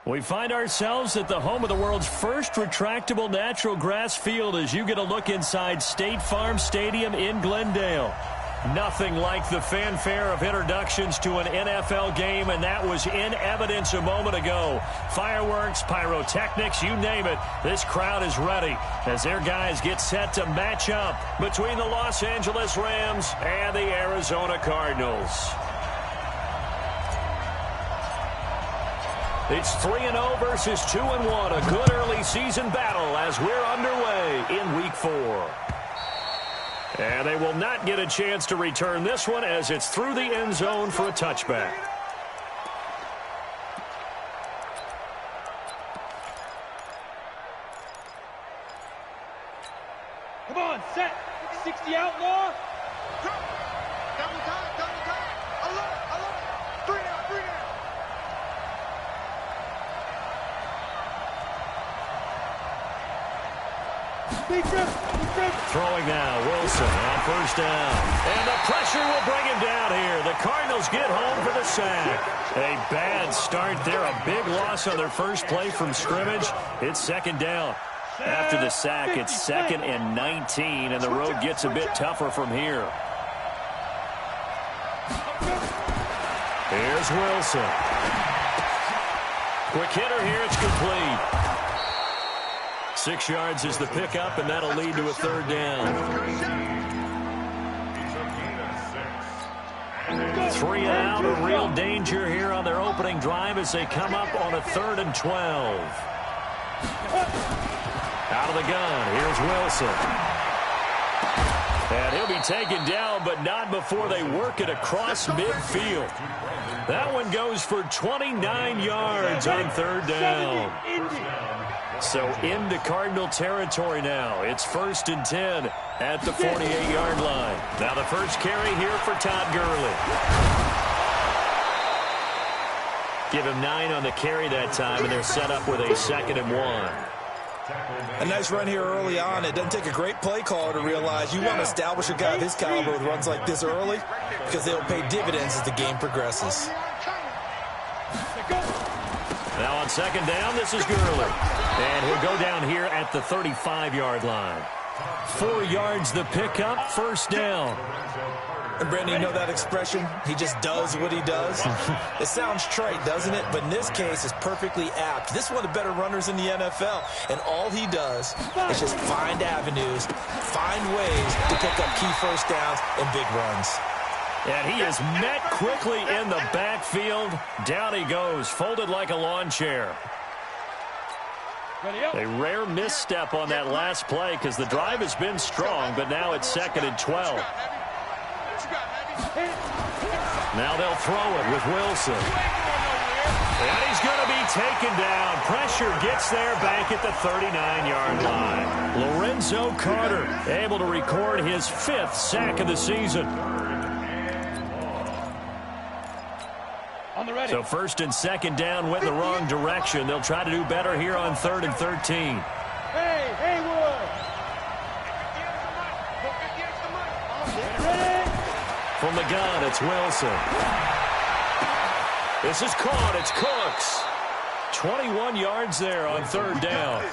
We find ourselves at the home of the world's first retractable natural grass field as you get a look inside State Farm Stadium in Glendale. Nothing like the fanfare of introductions to an NFL game, and that was in evidence a moment ago. Fireworks, pyrotechnics, you name it. This crowd is ready as their guys get set to match up between the Los Angeles Rams and the Arizona Cardinals. It's 3-0 versus 2-1. A good early season battle as we're underway in Week 4. And they will not get a chance to return this one as it's through the end zone for a touchback. Come on, set. 60 outlaw. Double time. Alert. 3 down. Big rip. Throwing now, Wilson on first down. And the pressure will bring him down here. The Cardinals get home for the sack. A bad start there, a big loss on their first play from scrimmage. It's second down. After the sack, it's 2nd and 19, and the road gets a bit tougher from here. Here's Wilson. Quick hitter here, it's complete. 6 yards is the pickup, and that'll lead to a third down. 3 and out, a real danger here on their opening drive as they come up on a 3rd and 12. Out of the gun, here's Wilson. And he'll be taken down, but not before they work it across midfield. That one goes for 29 yards on 3rd down. So into Cardinal territory now. It's 1st and 10 at the 48-yard line. Now the first carry here for Todd Gurley. Give him 9 on the carry that time, and they're set up with a 2nd and 1. A nice run here early on. It doesn't take a great play caller to realize you want to establish a guy of his caliber with runs like this early because they'll pay dividends as the game progresses. Now on 2nd down, this is Gurley. And he'll go down here at the 35-yard line. 4 yards the pickup, 1st down. And Brandon, you know that expression? He just does what he does. It sounds trite, doesn't it? But in this case, it's perfectly apt. This is one of the better runners in the NFL. And all he does is just find avenues, find ways to pick up key first downs and big runs. And he is met quickly in the backfield. Down he goes, folded like a lawn chair. A rare misstep on that last play because the drive has been strong, but now it's 2nd and 12. Now they'll throw it with Wilson. And he's going to be taken down. Pressure gets there back at the 39-yard line. Lorenzo Carter able to record his 5th sack of the season. So 1st and 2nd down went in the wrong direction. They'll try to do better here on 3rd and 13. Hey, Haywood. From the gun, it's Wilson. This is caught. It's Cooks. 21 yards there on 3rd down.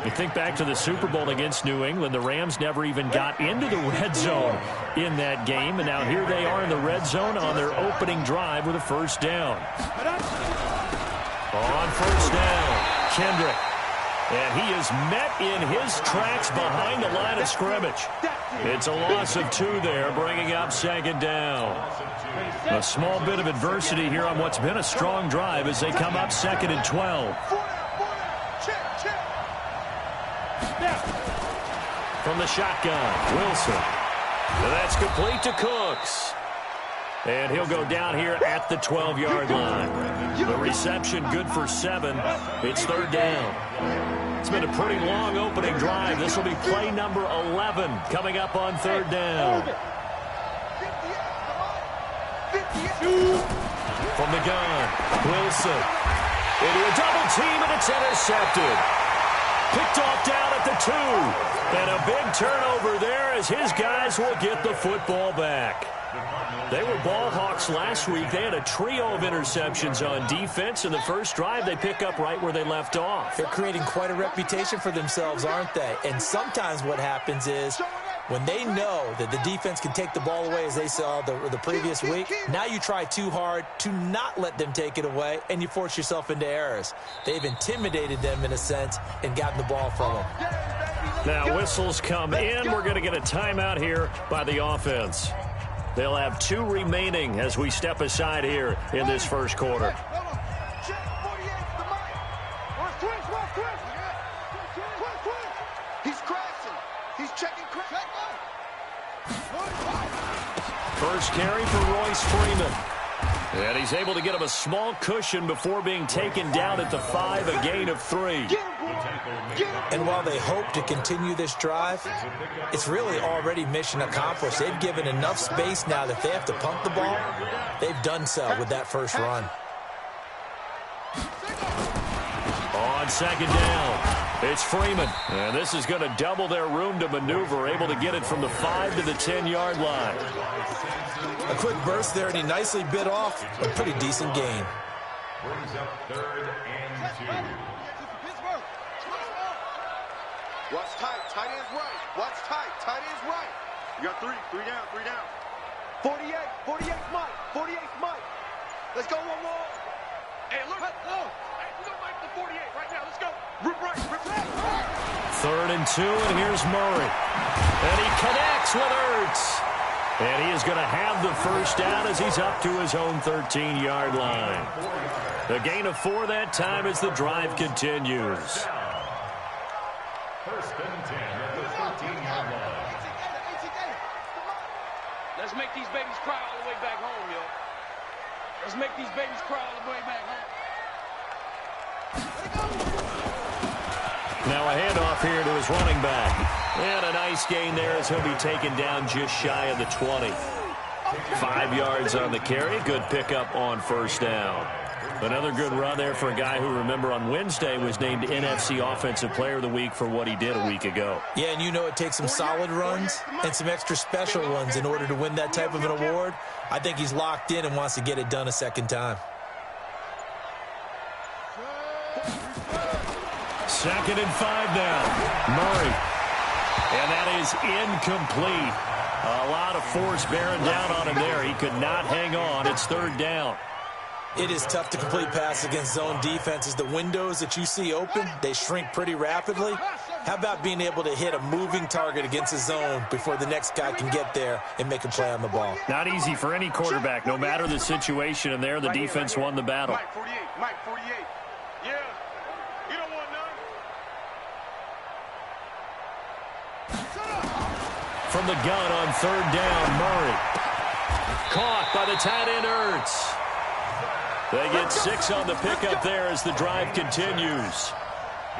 You think back to the Super Bowl against New England, the Rams never even got into the red zone in that game, and now here they are in the red zone on their opening drive with a 1st down. On 1st down, Kendrick. And he is met in his tracks behind the line of scrimmage. It's a loss of 2 there, bringing up 2nd down. A small bit of adversity here on what's been a strong drive as they come up 2nd and 12. From the shotgun, Wilson. And that's complete to Cooks. And he'll go down here at the 12-yard line. The reception good for 7. It's 3rd down. It's been a pretty long opening drive. This will be play number 11 coming up on 3rd down. From the gun, Wilson. Into a double team, and it's intercepted. Picked off down at the 2. And a big turnover there as his guys will get the football back. They were ball hawks last week. They had a trio of interceptions on defense. In the first drive, they pick up right where they left off. They're creating quite a reputation for themselves, aren't they? And sometimes what happens is when they know that the defense can take the ball away, as they saw the previous week, now you try too hard to not let them take it away, and you force yourself into errors. They've intimidated them, in a sense, and gotten the ball from them. Now whistles come in. We're going to get a timeout here by the offense. They'll have 2 remaining as we step aside here in this first quarter. He's crashing. He's checking. First carry for Royce Freeman. And he's able to get him a small cushion before being taken down at the 5, a gain of 3. And while they hope to continue this drive, it's really already mission accomplished. They've given enough space now that if they have to punt the ball, they've done so with that first run. On second down, it's Freeman. And this is going to double their room to maneuver, able to get it from the 5 to the 10-yard line. A quick burst there, and he nicely bit off a pretty decent gain. Brings up 3rd and 2. Watch tight. Tight end's right. Watch tight. Tight end's right. You got 3. 3 down. 3 down. 48. 48's Mike. 48's Mike. Let's go one more. Hey, look. Hey, we don't like the 48 right now. Let's go. Rip right. Rip right. 3rd and 2, and here's Murray. And he connects with Ertz. And he is going to have the first down as he's up to his own 13-yard line. The gain of 4 that time as the drive continues. 1st and 10 at the 13-yard line. Let's make these babies cry all the way back home, yo. Let's make these babies cry all the way back home. Now a handoff here to his running back. And a nice gain there as he'll be taken down just shy of the 20. 5 yards on the carry. Good pickup on first down. Another good run there for a guy who, remember, on Wednesday was named NFC Offensive Player of the Week for what he did a week ago. Yeah, and you know it takes some solid runs and some extra special ones in order to win that type of an award. I think he's locked in and wants to get it done a second time. 2nd and 5 now. Murray. And that is incomplete. A lot of force bearing down on him there. He could not hang on. It's 3rd down. It is tough to complete pass against zone defenses. The windows that you see open, they shrink pretty rapidly. How about being able to hit a moving target against a zone before the next guy can get there and make a play on the ball? Not easy for any quarterback, no matter the situation, and there the defense won the battle. Mike 48. Mike 48. Yeah. You don't want none. From the gun on 3rd down, Murray. Caught by the tight end, Ertz. They get 6 on the pickup there as the drive continues.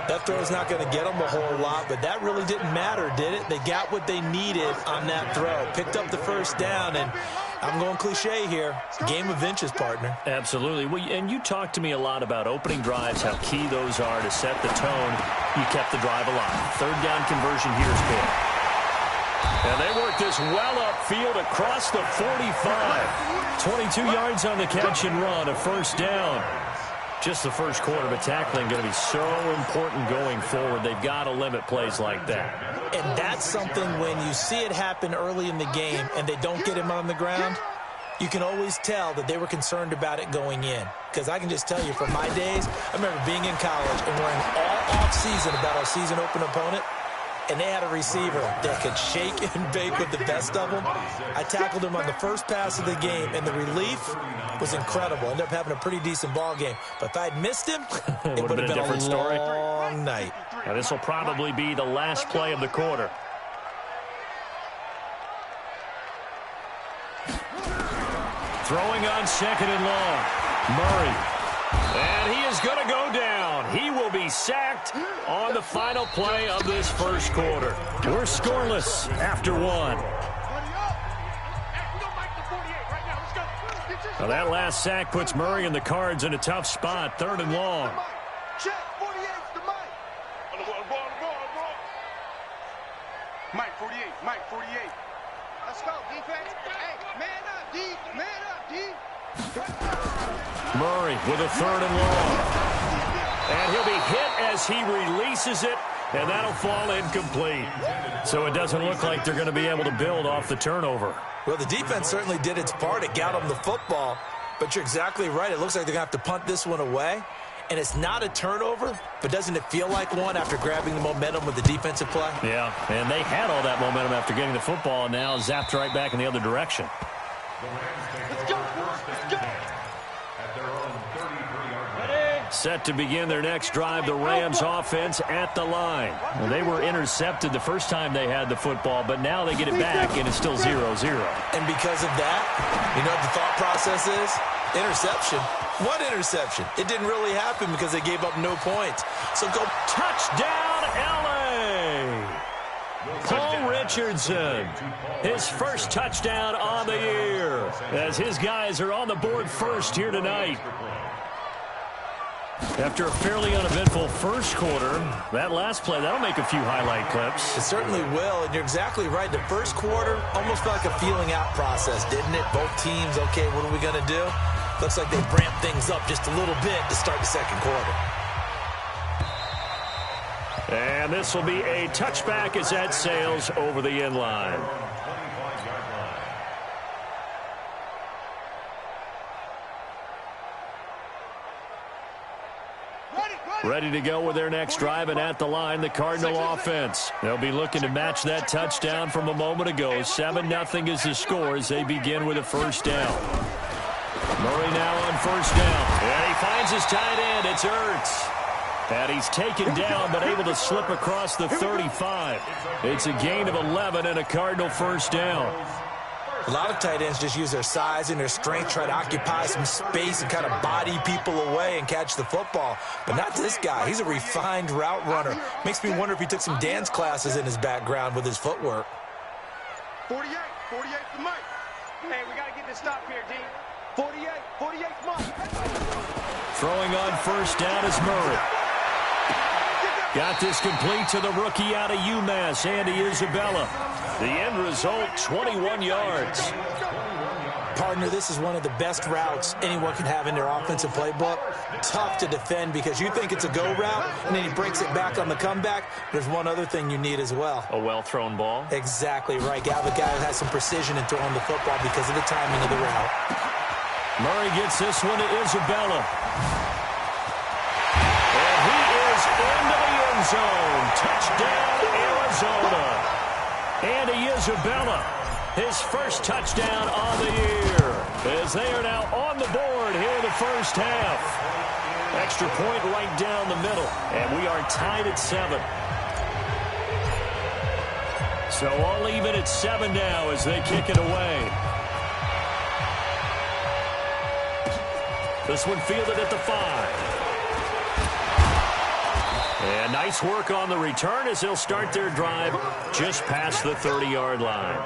That throw's not going to get them a whole lot, but that really didn't matter, did it? They got what they needed on that throw. Picked up the first down, and I'm going cliche here. Game of inches, partner. Absolutely. Well, and you talked to me a lot about opening drives, how key those are to set the tone. You kept the drive alive. 3rd down conversion here is big. And they work this well upfield across the 45. 22 yards on the catch and run, a first down. Just the first quarter, but tackling going to be so important going forward. They've got to limit plays like that. And that's something when you see it happen early in the game and they don't get him on the ground, you can always tell that they were concerned about it going in. Because I can just tell you from my days, I remember being in college and worrying all off-season about our season open opponent. And they had a receiver that could shake and bake with the best of them. I tackled him on the first pass of the game, and the relief was incredible. Ended up having a pretty decent ball game. But if I'd missed him, it would have been a different story. Long night. Now, this will probably be the last play of the quarter. Throwing on 2nd and long. Murray. And he is going to go down. He will be sacked on the final play of this first quarter. We're scoreless after 1. Now that last sack puts Murray and the Cards in a tough spot. 3rd and long. Check. 48's the Mike. On the ball. Mike 48. Mike 48. Let's go, defense. Hey, man up. Murray with a 3rd and long. And he'll be hit as he releases it, and that'll fall incomplete. So it doesn't look like they're going to be able to build off the turnover. Well, the defense certainly did its part. It got them the football. But you're exactly right. It looks like they're going to have to punt this one away. And it's not a turnover, but doesn't it feel like one after grabbing the momentum with the defensive play? Yeah, and they had all that momentum after getting the football, and now zapped right back in the other direction. Let's go. Let's go. At their own 33-yard line. Set to begin their next drive, the Rams offense at the line. Well, they were intercepted the first time they had the football, but now they get it back, and it's still 0-0. And because of that, you know what the thought process is? Interception. What interception? It didn't really happen because they gave up no points. So go touchdown, L.A. Paul Richardson, his first touchdown on the year, as his guys are on the board first here tonight. After a fairly uneventful first quarter, that last play, that'll make a few highlight clips. It certainly will, and you're exactly right. The first quarter almost felt like a feeling out process, didn't it? Both teams, okay, what are we going to do? Looks like they ramped things up just a little bit to start the second quarter. And this will be a touchback as that sails over the end line. Ready to go with their next drive, and at the line, the Cardinal offense. They'll be looking to match that touchdown from a moment ago. 7-0 is the score as they begin with a first down. Murray now on first down. And he finds his tight end. It's Ertz. And he's taken down but able to slip across the 35. It's a gain of 11 and a Cardinal first down. A lot of tight ends just use their size and their strength, try to occupy some space and kind of body people away and catch the football. But not this guy. He's a refined route runner. Makes me wonder if he took some dance classes in his background with his footwork. 48 for Mike. Hey, we got to get this stop here, D. 48 Mike. Throwing on first down is Murray. Got this complete to the rookie out of UMass, Andy Isabella. The end result, 21 yards. Partner, this is one of the best routes anyone can have in their offensive playbook. Tough to defend because you think it's a go route, and then he breaks it back on the comeback. There's one other thing you need as well. A well-thrown ball. Exactly right. You have a guy who has some precision in throwing the football because of the timing of the route. Murray gets this one to Isabella. And he is into the end zone. Touchdown, Arizona. Andy Isabella, his first touchdown on the year, as they are now on the board here in the first half. Extra point right down the middle, and we are tied at 7. So all even at 7 now as they kick it away. This one fielded at the 5. And nice work on the return as they'll start their drive just past the 30-yard line.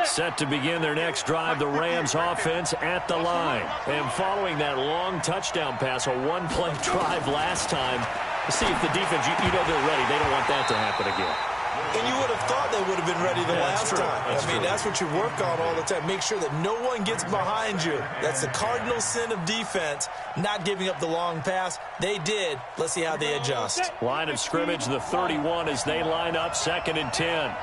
Set to begin their next drive, the Rams offense at the line. And following that long touchdown pass, a one-play drive last time, to see if the defense, you know they're ready. They don't want that to happen again. And you would have thought they would have been ready the last time. That's what you work on all the time. Make sure that no one gets behind you. That's the cardinal sin of defense, not giving up the long pass. They did. Let's see how they adjust. Line of scrimmage, the 31 as they line up, 2nd and 10.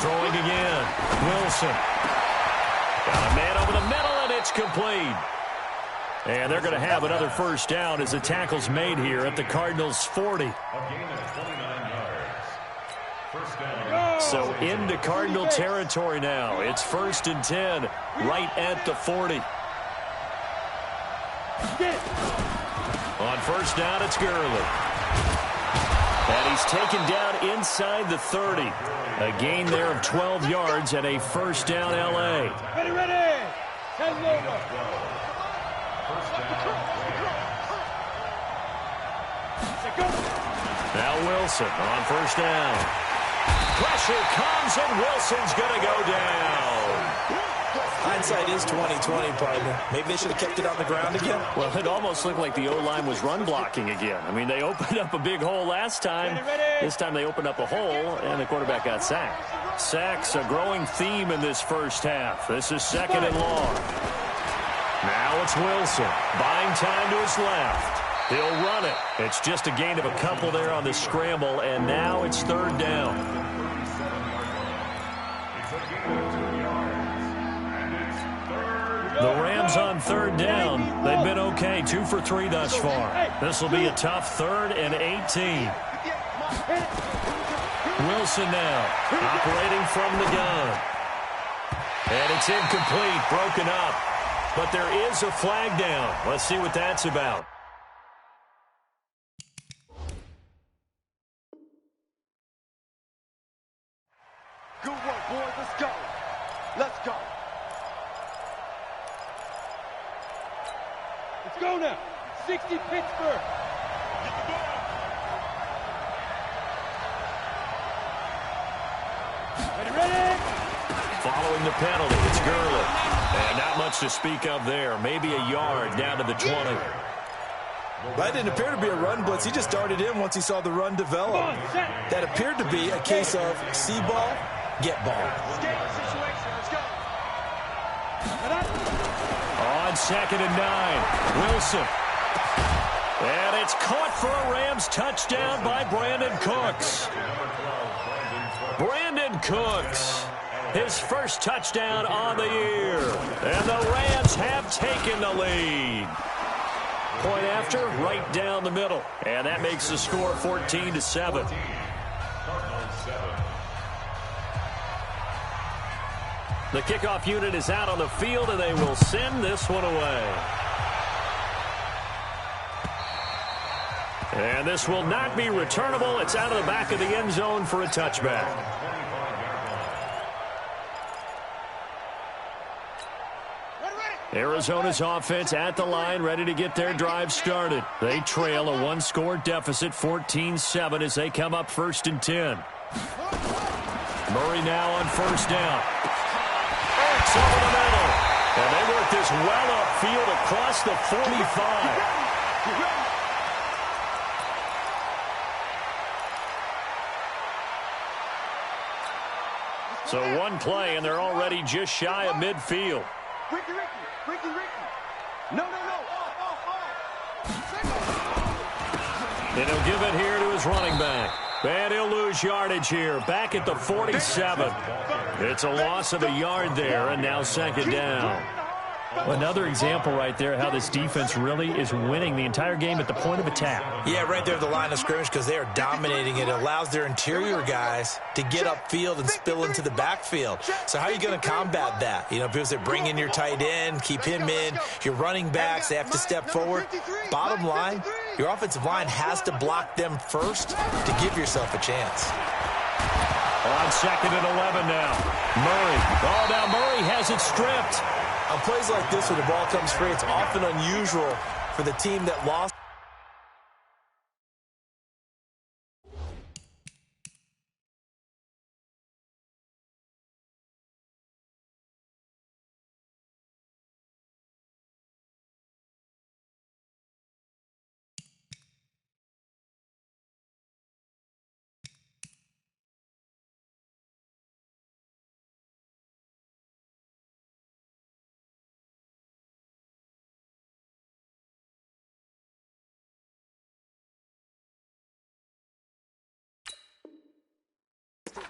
Throwing again. Wilson. Got a man over the middle, and it's complete. And they're going to have another first down as the tackle's made here at the Cardinals' 40. So into Cardinal territory now. It's 1st and 10, right at the 40. On first down, it's Gurley. And he's taken down inside the 30. A gain there of 12 yards and a first down, L.A. Ready. Send over. Now Wilson on first down. Pressure comes, and Wilson's going to go down. Hindsight is 20/20, partner. Maybe they should have kept it on the ground again. Well, it almost looked like the O-line was run blocking again. I mean, they opened up a big hole last time. This time they opened up a hole, and the quarterback got sacked. Sacks, a growing theme in this first half. This is 2nd and long. Now it's Wilson, buying time to his left. He'll run it. It's just a gain of a couple there on the scramble, and now it's 3rd down. The Rams on 3rd down. They've been okay, 2 for 3 thus far. This will be a tough 3rd and 18. Wilson now, operating from the gun. And it's incomplete, broken up. But there is a flag down. Let's see what that's about. Good work, boys. Let's go. Let's go. Let's go now. 60 Pittsburgh. Ready? Following the penalty, it's Gurley. And not much to speak of there. Maybe a yard down to the 20. That didn't appear to be a run blitz. He just darted in once he saw the run develop. That appeared to be a case of see ball, get ball. On 2nd and 9, Wilson. And it's caught for a Rams touchdown by Brandon Cooks. Brandon Cooks, his first touchdown on the year. And the Rams have taken the lead. Point after, right down the middle. And that makes the score 14-7. The kickoff unit is out on the field, and they will send this one away. And this will not be returnable. It's out of the back of the end zone for a touchback. Arizona's offense at the line, ready to get their drive started. They trail a one-score deficit, 14-7, as they come up 1st and 10. Murray now on 1st down. Eric's over the middle. And they work this well upfield across the 45. So one play, and they're already just shy of midfield. Ricky. No. And he'll give it here to his running back. And he'll lose yardage here, back at the 47. It's a loss of a yard there, and now 2nd down. Another example right there how this defense really is winning the entire game at the point of attack. Yeah, right there at the line of scrimmage, because they are dominating it. It allows their interior guys to get upfield and spill into the backfield. So how are you going to combat that? You know, because they bring in your tight end, keep him in. Your running backs, they have to step forward. Bottom line, your offensive line has to block them first to give yourself a chance. On 2nd and 11 now. Murray. Oh, now Murray has it stripped. On plays like this, when the ball comes free, it's often unusual for the team that lost.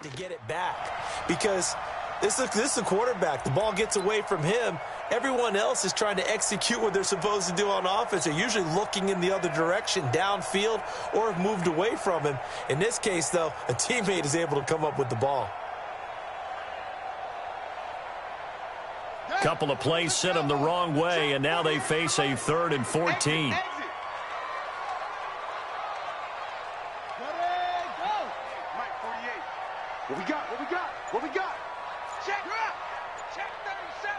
To get it back, because this is a quarterback. The ball gets away from him. Everyone else is trying to execute what they're supposed to do on offense. They're usually looking in the other direction, downfield, or have moved away from him. In this case, though, a teammate is able to come up with the ball. Couple of plays sent them the wrong way, and now they face a 3rd and 14. What we got? Check 37.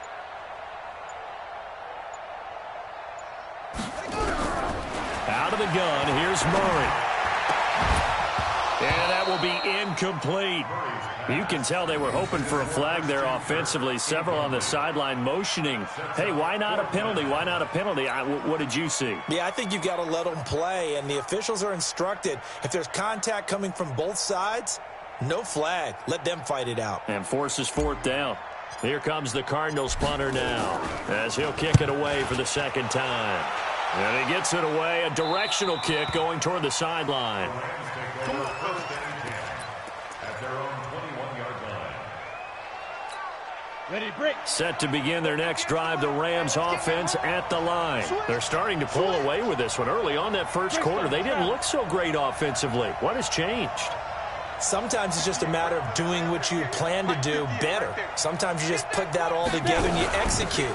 Out of the gun, here's Murray. And that will be incomplete. You can tell they were hoping for a flag there offensively. Several on the sideline motioning, hey, why not a penalty? Why not a penalty? What did you see? Yeah, I think you've got to let them play, and the officials are instructed. If there's contact coming from both sides, no flag. Let them fight it out. And forces fourth down. Here comes the Cardinals punter now, as he'll kick it away for the second time. And he gets it away, a directional kick going toward the sideline. Ready, break. Set to begin their next drive, the Rams offense at the line. They're starting to pull away with this one. Early on that first quarter, they didn't look so great offensively. What has changed? Sometimes it's just a matter of doing what you plan to do better. Sometimes you just put that all together and you execute.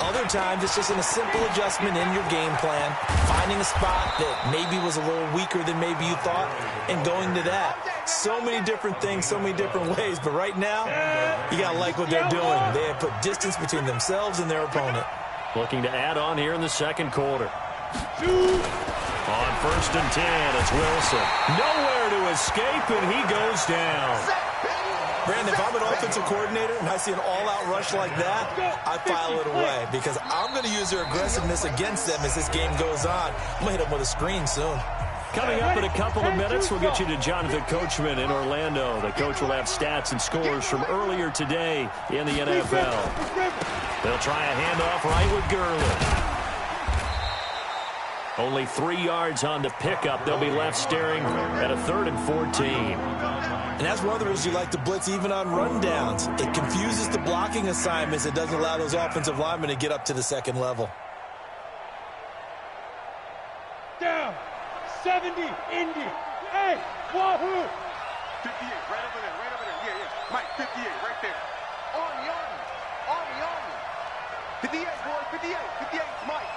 Other times it's just a simple adjustment in your game plan, finding a spot that maybe was a little weaker than maybe you thought, and going to that. So many different things, so many different ways, but right now, you got to like what they're doing. They have put distance between themselves and their opponent. Looking to add on here in the second quarter. On 1st and 10, it's Wilson. Nowhere to escape, and he goes down. Brandon, if I'm an offensive coordinator and I see an all-out rush like that, I file it away because I'm going to use their aggressiveness against them as this game goes on. I'm going to hit them with a screen soon. Coming up in a couple of minutes, we'll get you to Jonathan Coachman in Orlando. The coach will have stats and scores from earlier today in the NFL. They'll try a handoff right with Gurley. Only 3 yards on the pickup. They'll be left staring at a 3rd and 14. And that's one of the reasons you like to blitz even on rundowns. It confuses the blocking assignments. It doesn't allow those offensive linemen to get up to the second level. Down. 70, Indy. Hey, Wahoo. 58, right over there, right over there. Yeah, yeah. Mike, 58, right there. Army, Army. Army, Army. 58, boys, 58. 58, Mike.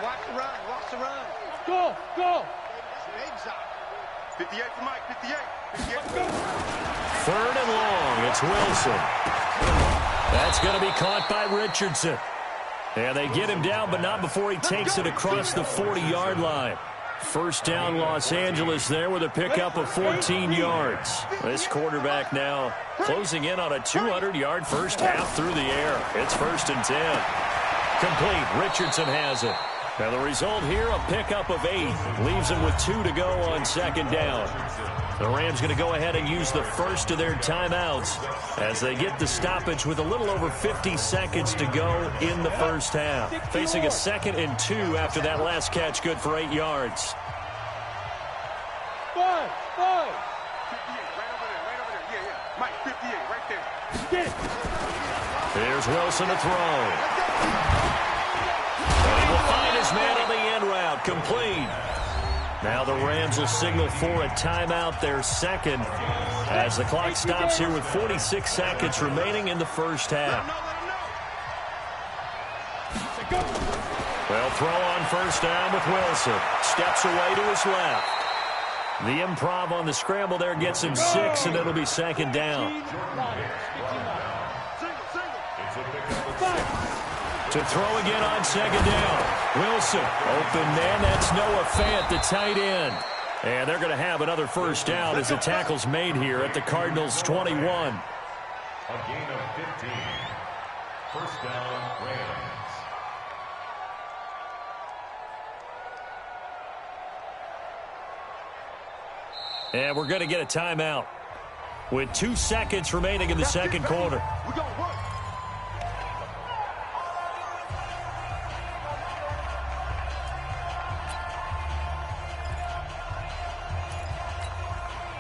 Watch the run, watch the run. Go, go. 58 for Mike, 58. 58 for Mike. 3rd and long, it's Wilson. That's going to be caught by Richardson. And they get him down, but not before he takes it across the 40-yard line. First down, Los Angeles there with a pickup of 14 yards. This quarterback now closing in on a 200-yard first half through the air. It's 1st and 10. Complete. Richardson has it. Now the result here, a pickup of 8. Leaves him with 2 to go on second down. The Rams going to go ahead and use the first of their timeouts as they get the stoppage with a little over 50 seconds to go in the first half. Facing a 2nd and 2 after that last catch, good for 8 yards. 5, 5. 58, right over there, yeah, yeah. Mike, 58, right there. Get it. Here's Wilson to throw. And he will find his man on the end route, complete. Now the Rams will signal for a timeout, their second, as the clock stops here with 46 seconds remaining in the first half. Well, throw on first down with Wilson. Steps away to his left. The improv on the scramble there gets him 6, and it'll be second down. To throw again on second down. Wilson, open man, that's Noah Fant, the tight end. And they're going to have another first down as the tackle's made here at the Cardinals' 21. A gain of 15. First down, Rams. And we're going to get a timeout with 2 seconds remaining in the second quarter. We're going to work.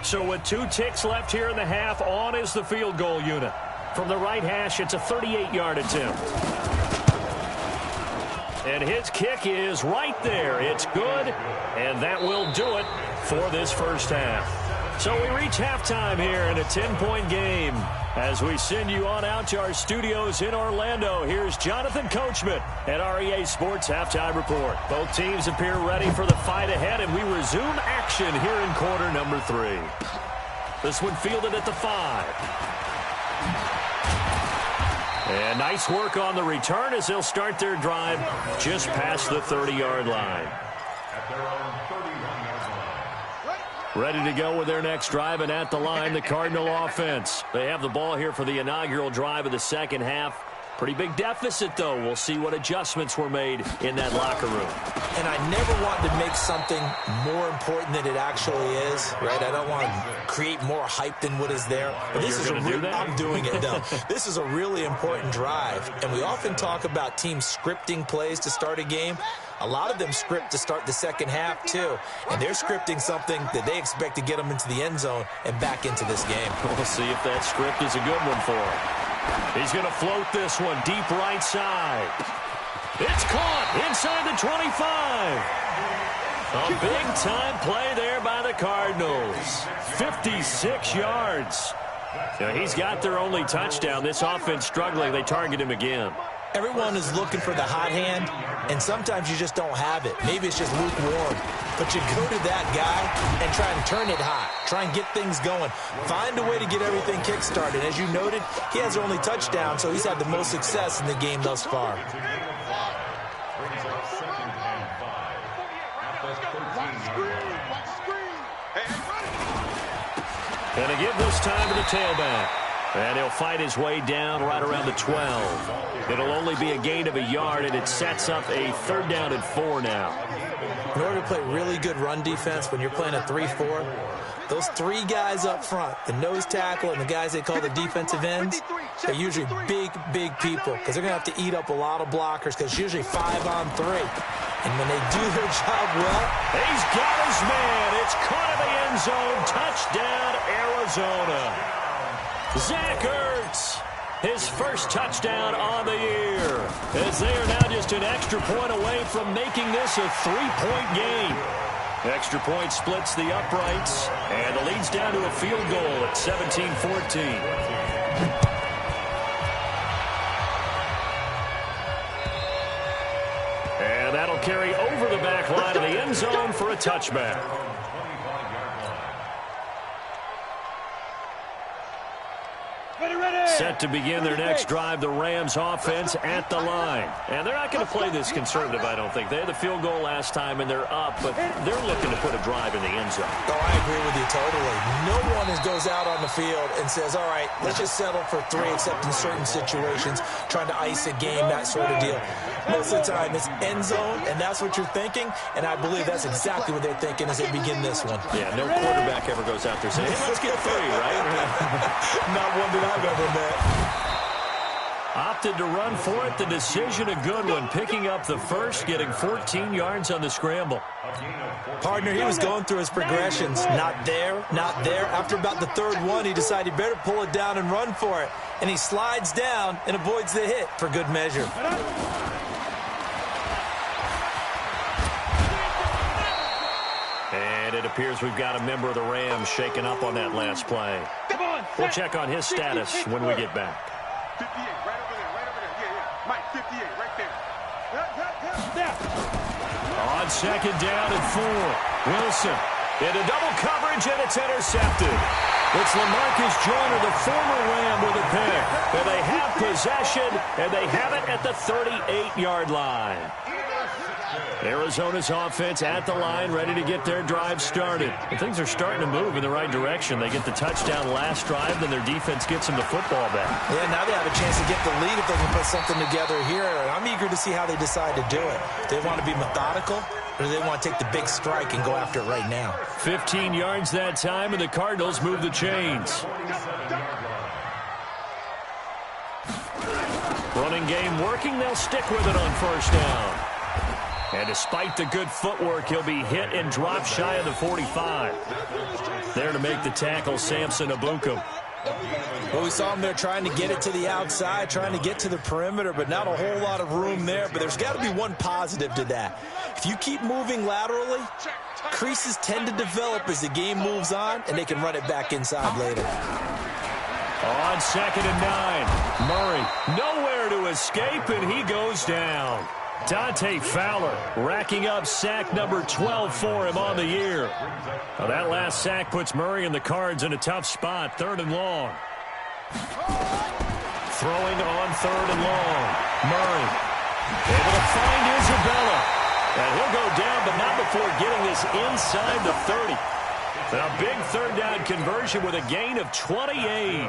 So with 2 ticks left here in the half, on is the field goal unit. From the right hash, it's a 38-yard attempt. And his kick is right there. It's good, and that will do it for this first half. So we reach halftime here in a 10-point game. As we send you on out to our studios in Orlando, here's Jonathan Coachman at REA Sports Halftime Report. Both teams appear ready for the fight ahead, and we resume action here in quarter number 3. This one fielded at the 5. And nice work on the return as they'll start their drive just past the 30-yard line. At their own 31-yard line. Ready to go with their next drive, and at the line, the Cardinal offense. They have the ball here for the inaugural drive of the second half. Pretty big deficit, though. We'll see what adjustments were made in that locker room. And I never want to make something more important than it actually is, right? I don't want to create more hype than what is there. But this is I'm doing it, though. This is a really important drive. And we often talk about teams scripting plays to start a game. A lot of them script to start the second half, too. And they're scripting something that they expect to get them into the end zone and back into this game. We'll see if that script is a good one for him. He's going to float this one deep right side. It's caught inside the 25. A big-time play there by the Cardinals. 56 yards. Now, he's got their only touchdown. This offense struggling. They target him again. Everyone is looking for the hot hand, and sometimes you just don't have it. Maybe it's just lukewarm. But you go to that guy and try and turn it hot. Try and get things going. Find a way to get everything kick-started. As you noted, he has their only touchdown, so he's had the most success in the game thus far. Gonna give this time to the tailback. And he'll fight his way down right around the 12. It'll only be a gain of a yard, and it sets up a 3rd down and 4 now. In order to play really good run defense when you're playing a 3-4, those 3 guys up front, the nose tackle and the guys they call the defensive ends, they're usually big, big people because they're going to have to eat up a lot of blockers because it's usually 5 on 3. And when they do their job well, he's got his man. It's caught in the end zone. Touchdown, Arizona. Zach Ertz, his first touchdown on the year, as they are now just an extra point away from making this a 3-point game. Extra point splits the uprights, and the lead's down to a field goal at 17-14. And that'll carry over the back line of the end zone for a touchback. Set to begin their next drive, the Rams offense at the line. And they're not going to play this conservative, I don't think. They had the field goal last time, and they're up, but they're looking to put a drive in the end zone. Oh, I agree with you totally. No one goes out on the field and says, all right, let's just settle for 3, except in certain situations, trying to ice a game, that sort of deal. Most of the time, it's end zone, and that's what you're thinking, and I believe that's exactly what they're thinking as they begin this one. Yeah, no quarterback ever goes out there saying, hey, let's get 3, right? Not one that I've ever met. Opted to run for it. The decision a good one. Picking up the first, getting 14 yards on the scramble. Partner, he was going through his progressions. Not there, not there. After about the 3rd one, he decided he better pull it down and run for it. And he slides down and avoids the hit for good measure. And it appears we've got a member of the Rams shaken up on that last play. We'll check on his status when we get back. 58, right over there, right over there. Yeah. Mike, 58, right there. On 2nd down and 4. Wilson into double coverage, and it's intercepted. It's LaMarcus Joyner, the former Ram, with a pick. And they have possession, and they have it at the 38-yard line. Arizona's offense at the line, ready to get their drive started. And things are starting to move in the right direction. They get the touchdown last drive, then their defense gets them the football back. Yeah, now they have a chance to get the lead if they can put something together here. And I'm eager to see how they decide to do it. Do they want to be methodical, or do they want to take the big strike and go after it right now? 15 yards that time, and the Cardinals move the chains. Running game working. They'll stick with it on 1st down. And despite the good footwork, he'll be hit and dropped shy of the 45. There to make the tackle, Samson Abukum. Well, we saw him there trying to get it to the outside, trying to get to the perimeter, but not a whole lot of room there. But there's got to be one positive to that. If you keep moving laterally, creases tend to develop as the game moves on, and they can run it back inside later. On 2nd and 9, Murray nowhere to escape, and he goes down. Dante Fowler racking up sack number 12 for him on the year. Now that last sack puts Murray and the Cards in a tough spot. 3rd and long. Throwing on 3rd and long. Murray able to find Isabella. And he'll go down, but not before getting this inside the 30. A big third down conversion with a gain of 28.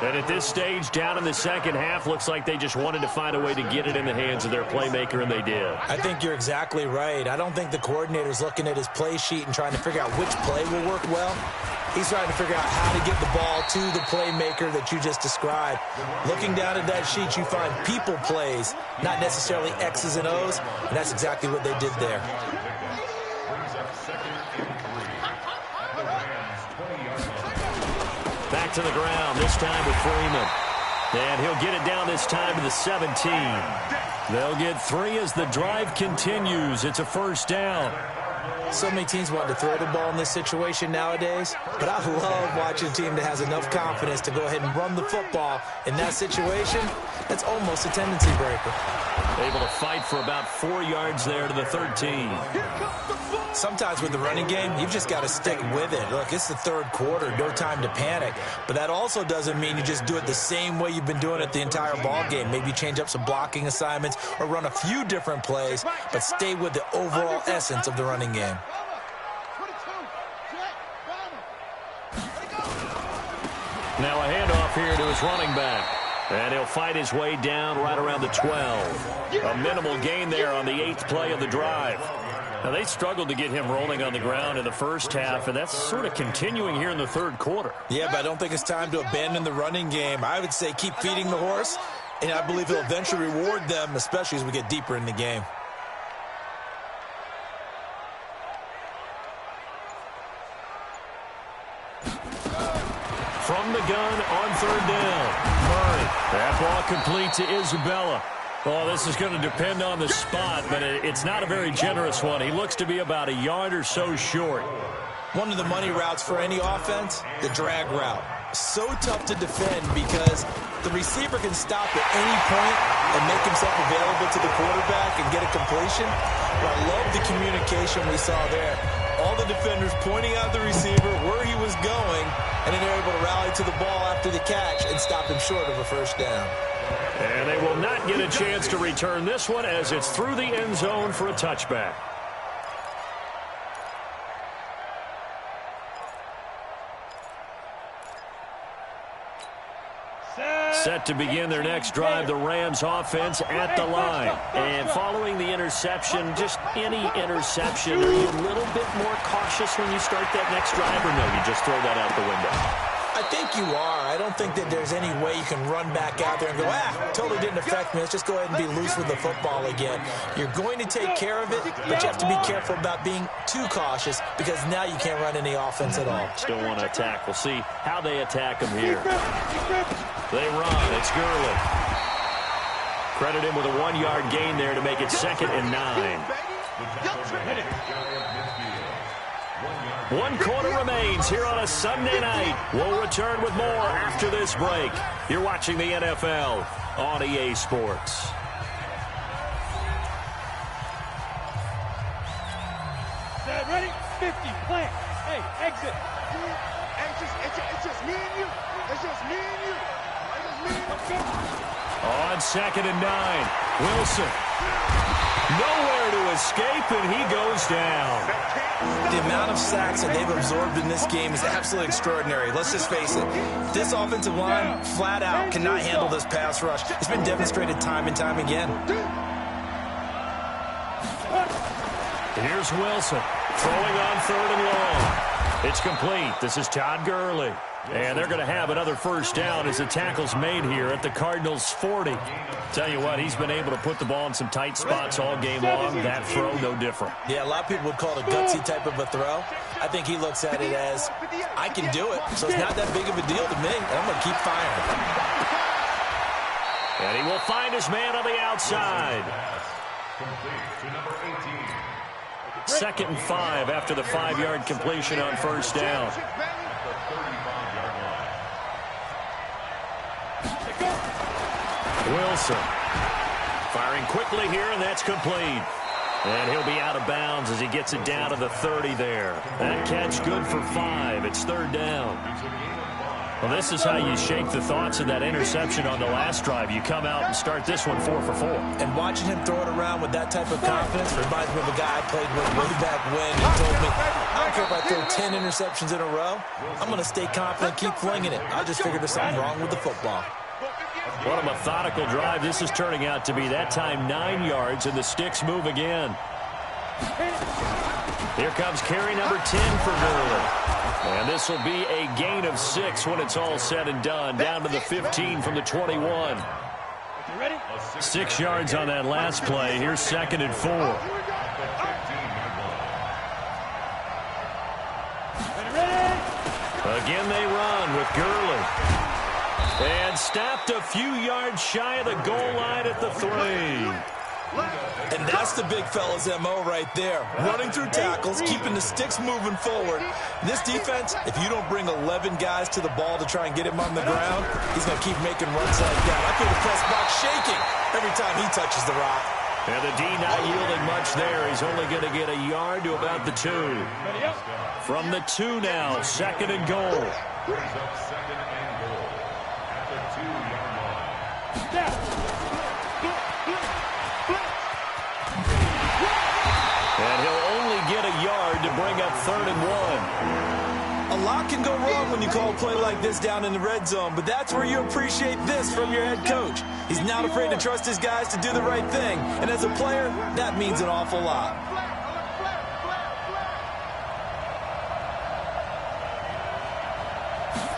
And at this stage, down in the second half, looks like they just wanted to find a way to get it in the hands of their playmaker, and they did. I think you're exactly right. I don't think the coordinator's looking at his play sheet and trying to figure out which play will work well. He's trying to figure out how to get the ball to the playmaker that you just described. Looking down at that sheet, you find people plays, not necessarily X's and O's, and that's exactly what they did there. Back to the ground, this time with Freeman. And he'll get it down this time to the 17. They'll get 3 as the drive continues. It's a first down. So many teams want to throw the ball in this situation nowadays, but I love watching a team that has enough confidence to go ahead and run the football. In that situation, that's almost a tendency breaker. Able to fight for about 4 yards there to the 13. Sometimes with the running game, you've just got to stick with it. Look, it's the third quarter, no time to panic. But that also doesn't mean you just do it the same way you've been doing it the entire ball game. Maybe change up some blocking assignments or run a few different plays, but stay with the overall essence of the running game. Now a handoff here to his running back. And he'll fight his way down right around the 12. A minimal gain there on the 8th play of the drive. Now, they struggled to get him rolling on the ground in the first half, and that's sort of continuing here in the third quarter. Yeah, but I don't think it's time to abandon the running game. I would say keep feeding the horse, and I believe he'll eventually reward them, especially as we get deeper in the game. From the gun on third down. Murray. That ball complete to Isabella. Oh, this is going to depend on the spot, but it's not a very generous one. He looks to be about a yard or so short. One of the money routes for any offense, the drag route. So tough to defend because the receiver can stop at any point and make himself available to the quarterback and get a completion. But I love the communication we saw there. All the defenders pointing out the receiver where he was going, and then they're able to rally to the ball after the catch and stop him short of a first down. And they will not get a chance to return this one as it's through the end zone for a touchback. Set to begin their next drive, the Rams offense at the line. And following the interception, just any interception, are you a little bit more cautious when you start that next drive, or no, you just throw that out the window? I think you are. I don't think that there's any way you can run back out there and go, totally didn't affect me. Let's just go ahead and be loose with the football again. You're going to take care of it, but you have to be careful about being too cautious because now you can't run any offense at all. Still want to attack. We'll see how they attack him here. They run. It's Gurley. Credit him with a 1-yard gain there to make it 2nd and 9. 1 quarter remains here on a Sunday night. We'll return with more after this break. You're watching the NFL on EA Sports. Ready? 50, plant. Hey, exit. It's just me and you. It's just me and you. It's just me and you. On 2nd and 9, Wilson. Nowhere to escape, and he goes down. The amount of sacks that they've absorbed in this game is absolutely extraordinary. Let's just face it. This offensive line, flat out, cannot handle this pass rush. It's been demonstrated time and time again. Here's Wilson, throwing on 3rd and long. It's complete. This is Todd Gurley. And they're going to have another first down as the tackle's made here at the Cardinals' 40. Tell you what, he's been able to put the ball in some tight spots all game long. That throw, no different. Yeah, a lot of people would call it a gutsy type of a throw. I think he looks at it as, I can do it, so it's not that big of a deal to me, and I'm going to keep firing. And he will find his man on the outside. 2nd and 5 after the 5-yard completion on first down. Wilson firing quickly here, and that's complete. And he'll be out of bounds as he gets it down to the 30 there. That catch good for 5. It's 3rd down. Well, this is how you shake the thoughts of that interception on the last drive. You come out and start this one 4 for 4. And watching him throw it around with that type of confidence reminds me of a guy I played with way back when. He told me, I don't care if I throw 10 interceptions in a row. I'm going to stay confident, keep flinging it. I just figured there's something wrong with the football. What a methodical drive this is turning out to be. That time 9 yards, and the sticks move again. Here comes carry number 10 for Gurley. And this will be a gain of 6 when it's all said and done. Down to the 15 from the 21. 6 yards on that last play. Here's 2nd and 4. Again they run with Gurley. And stopped a few yards shy of the goal line at the 3. And that's the big fella's MO right there. Running through tackles, keeping the sticks moving forward. This defense, if you don't bring 11 guys to the ball to try and get him on the ground, he's going to keep making runs like that. I feel the press box shaking every time he touches the rock. And the D not yielding much there. He's only going to get a yard to about the 2. From the 2 now, 2nd and goal. Brings up 2nd and goal at the 2-yard line. And he'll only get a yard to bring up 3rd and 1. A lot can go wrong when you call a play like this down in the red zone, but that's where you appreciate this from your head coach. He's not afraid to trust his guys to do the right thing, and as a player, that means an awful lot.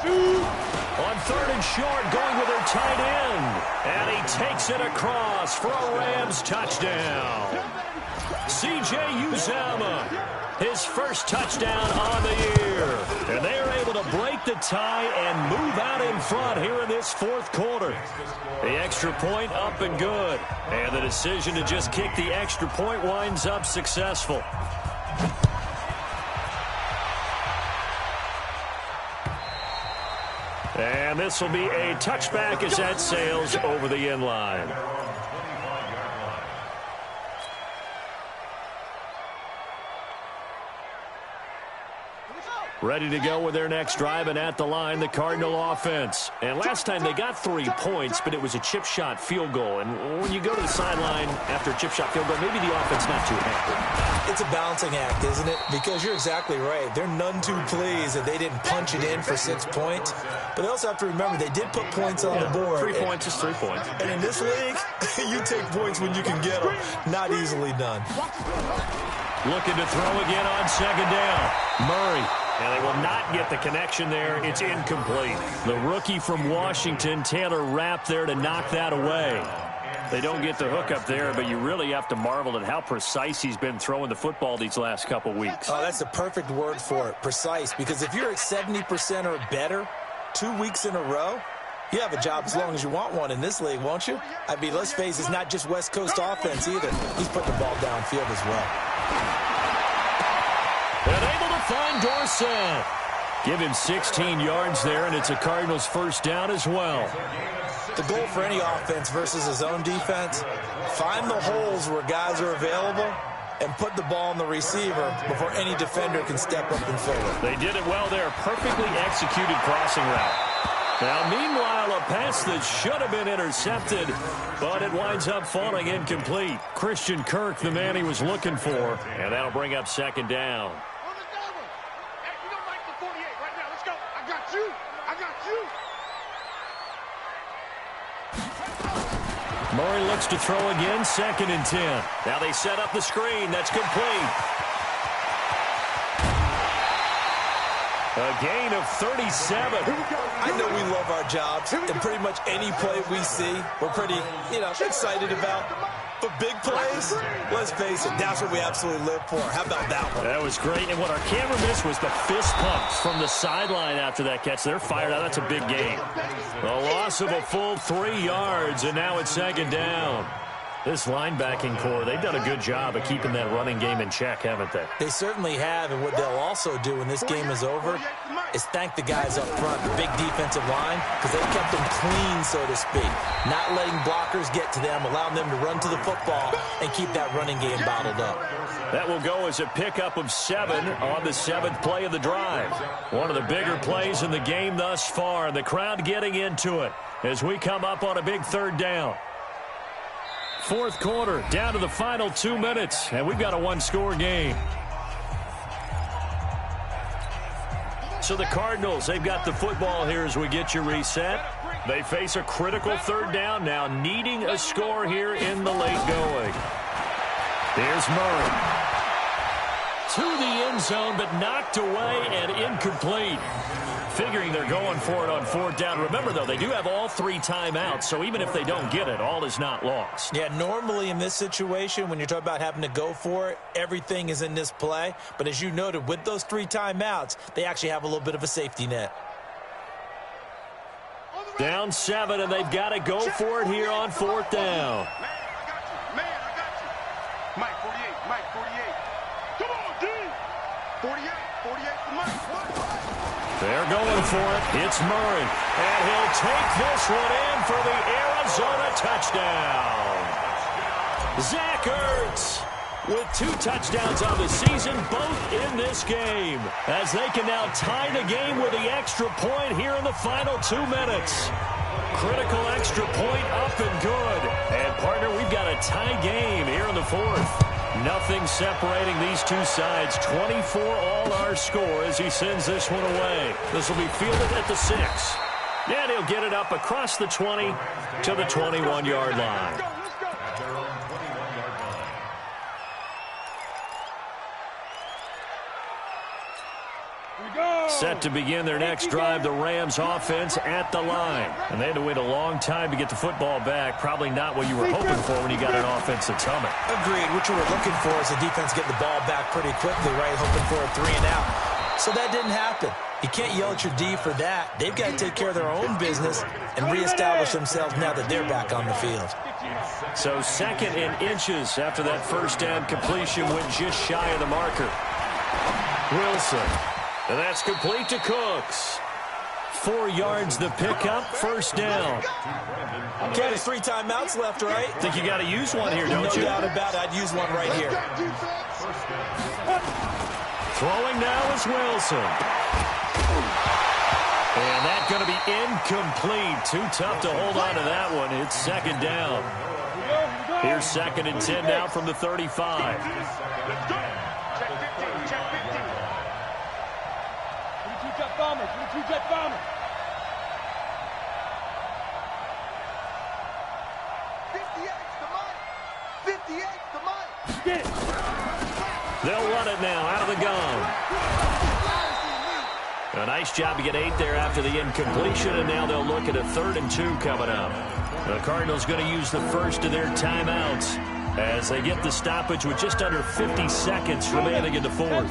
On 3rd and short, going with their tight end. And he takes it across for a Rams touchdown. C.J. Uzomah, his first touchdown on the year. And they are able to break the tie and move out in front here in this 4th quarter. The extra point up and good. And the decision to just kick the extra point winds up successful. And this will be a touchback as that sails over the end line. Ready to go with their next drive, and at the line, the Cardinal offense. And last time they got 3 points, but it was a chip shot field goal. And when you go to the sideline after a chip shot field goal, maybe the offense not too happy. It's a balancing act, isn't it? Because you're exactly right. They're none too pleased that they didn't punch it in for 6 points. But they also have to remember they did put points on the board. 3 points is 3 points. And in this league, you take points when you can get them. Not easily done. Looking to throw again on 2nd down. Murray. And they will not get the connection there. It's incomplete. The rookie from Washington, Taylor Rapp, there to knock that away. They don't get the hook up there, but you really have to marvel at how precise he's been throwing the football these last couple weeks. Oh, that's the perfect word for it, precise. Because if you're at 70% or better 2 weeks in a row, you have a job as long as you want one in this league, won't you? I mean, let's face it, it's not just West Coast offense either. He's putting the ball downfield as well. And able to find Dorsett. Give him 16 yards there, and it's a Cardinals first down as well. The goal for any offense versus his own defense, find the holes where guys are available and put the ball on the receiver before any defender can step up and fill it. They did it well there. Perfectly executed crossing route. Now, meanwhile, a pass that should have been intercepted, but it winds up falling incomplete. Christian Kirk, the man he was looking for, and that'll bring up 2nd down. Murray looks to throw again, 2nd and 10. Now they set up the screen. That's complete. A gain of 37. I know we love our jobs, and pretty much any play we see, we're pretty, excited about. But big plays, let's face it, that's what we absolutely live for. How about that one? That was great, and what our camera missed was the fist pumps from the sideline after that catch. They're fired out. That's a big gain. A loss of a full 3 yards, and now it's 2nd down. This linebacking core, they've done a good job of keeping that running game in check, haven't they? They certainly have, and what they'll also do when this game is over is thank the guys up front, the big defensive line, because they kept them clean, so to speak. Not letting blockers get to them, allowing them to run to the football and keep that running game bottled up. That will go as a pickup of 7 on the 7th play of the drive. One of the bigger plays in the game thus far. The crowd getting into it as we come up on a big 3rd down. 4th quarter, down to the final 2 minutes, and we've got a 1-score game. So the Cardinals, they've got the football here as we get you reset. They face a critical 3rd down now, needing a score here in the late going. Here's Murray. To the end zone, but knocked away and incomplete. Figuring they're going for it on 4th down. Remember, though, they do have all 3 timeouts, so even if they don't get it, all is not lost. Yeah, normally in this situation, when you're talking about having to go for it, everything is in this play. But as you noted, with those 3 timeouts, they actually have a little bit of a safety net. Down 7, and they've got to go for it here on 4th down. Man, I got you. Mike, 48, Mike, 48. Come on, D. 48 for Mike. They're going for it. It's Murray. And he'll take this one in for the Arizona touchdown. Zach Ertz with 2 touchdowns on the season, both in this game, as they can now tie the game with the extra point here in the final 2 minutes. Critical extra point up and good. And, partner, we've got a tie game here in the 4th. Nothing separating these 2 sides. 24 all our score as he sends this one away. This will be fielded at the 6. And he'll get it up across the 20 to the 21-yard line. Set to begin their next drive, the Rams offense at the line. And they had to wait a long time to get the football back. Probably not what you were hoping for when you got an offense that's humming. Agreed. What you were looking for is the defense getting the ball back pretty quickly, right? Hoping for a 3 and out. So that didn't happen. You can't yell at your D for that. They've got to take care of their own business and reestablish themselves now that they're back on the field. So 2nd and inches after that 1st down completion went just shy of the marker. Wilson. And that's complete to Cooks. 4 yards the pickup, 1st down. Okay, there's 3 timeouts left, right? Think you got to use one here, don't you? No doubt about it. I'd use one right here. Throwing now is Wilson. And that's going to be incomplete. Too tough to hold on to that one. It's 2nd down. Here's 2nd and 10 now from the 35. Bombers, 2-jet bombers. 58 to Mike. 58 to Mike. Get it. They'll run it now out of the gun. A nice job to get 8 there after the incompletion, and now they'll look at a 3rd and 2 coming up. The Cardinals going to use the first of their timeouts as they get the stoppage with just under 50 seconds remaining in the 4th.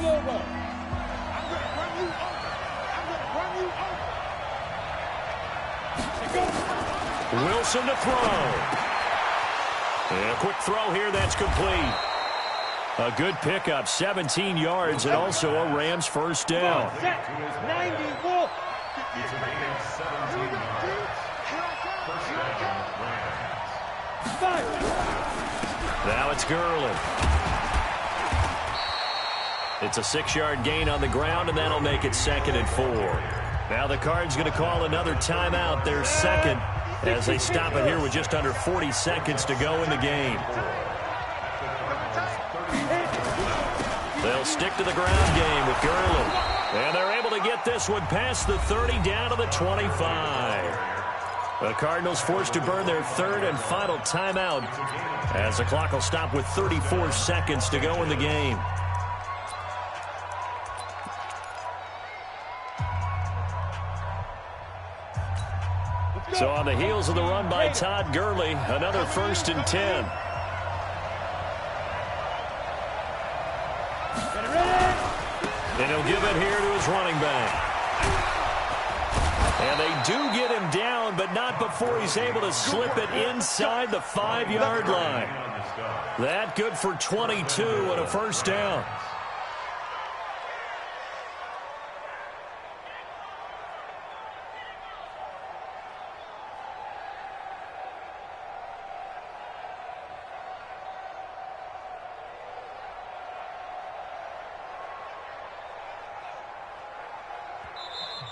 Wilson to throw. And a quick throw here, that's complete. A good pickup, 17 yards, and also a Rams 1st down. 91. Now it's Gurley. It's a 6-yard gain on the ground, and that'll make it 2nd and 4. Now the Cards going to call another timeout, their 2nd, as they stop it here with just under 40 seconds to go in the game. They'll stick to the ground game with Gurley. And they're able to get this one past the 30 down to the 25. The Cardinals forced to burn their 3rd and final timeout as the clock will stop with 34 seconds to go in the game. So on the heels of the run by Todd Gurley, another 1st and 10. And he'll give it here to his running back. And they do get him down, but not before he's able to slip it inside the 5-yard line. That good for 22 and a first down.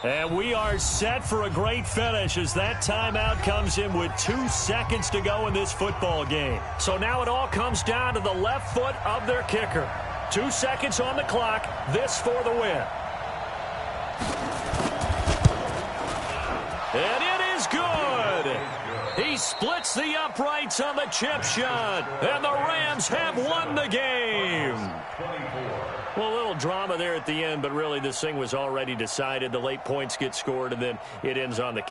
And we are set for a great finish as that timeout comes in with 2 seconds to go in this football game. So now it all comes down to the left foot of their kicker. 2 seconds on the clock. This for the win. And it is good. He splits the uprights on the chip shot. And the Rams have won the game. Well, a little drama there at the end, but really this thing was already decided. The late points get scored, and then it ends on the